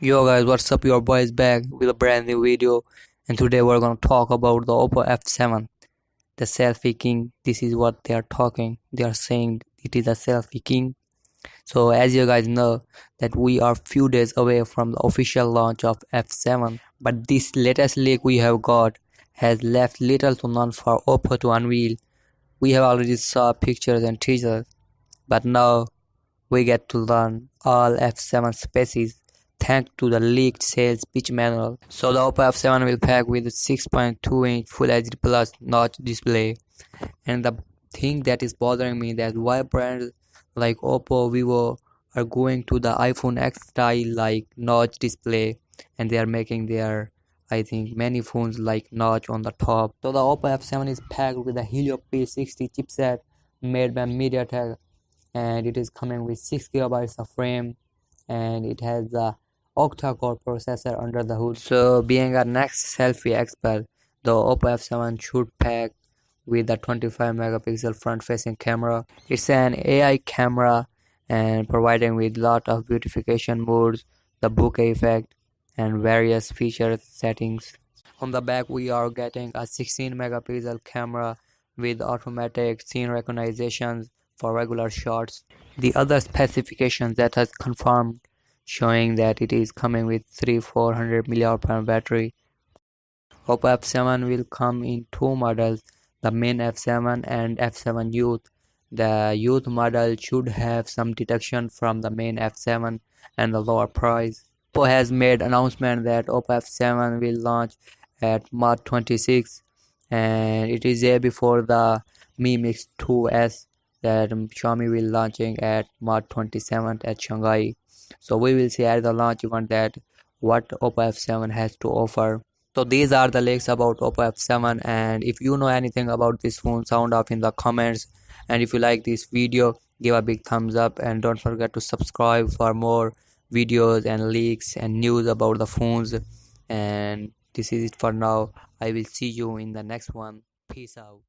Yo guys, what's up? Your boy is back with a brand new video, and today we're gonna talk about the Oppo F7, the selfie king. This is what they are talking. They are saying it is a selfie king. So as you guys know that we are few days away from the official launch of F7, but this latest leak we have got has left little to none for Oppo to unveil. We have already saw pictures and teasers, but now we get to learn all F7 species thanks to the leaked sales pitch manual. So the Oppo F7 will pack with a 6.2-inch Full HD Plus notch display. And the thing that is bothering me that why brands like Oppo, Vivo are going to the iPhone X style like notch display, and they are making their I think many phones like notch on the top. So the Oppo F7 is packed with a Helio P60 chipset made by MediaTek, and it is coming with 6 gigabytes of RAM, and it has the octa-core processor under the hood. So being a next selfie expert, the Oppo F7 should pack with a 25 megapixel front facing camera. It's an AI camera and providing with lot of beautification modes, the bokeh effect, and various feature settings. On the back we are getting a 16 megapixel camera with automatic scene recognition for regular shots. The other specifications that has confirmed showing that it is coming with 400 mAh battery. Oppo F7 will come in two models, the main F7 and F7 Youth. The Youth model should have some detection from the main F7 and the lower price. Oppo has made announcement that Oppo F7 will launch at March 26, and it is there before the Mi Mix 2S that Xiaomi will launching at March 27th at Shanghai. So we will see at the launch event that what Oppo F7 has to offer. So these are the leaks about Oppo F7, and if you know anything about this phone, sound off in the comments. And if you like this video, give a big thumbs up and don't forget to subscribe for more videos and leaks and news about the phones. And this is it for now. I will see you in the next one. Peace out.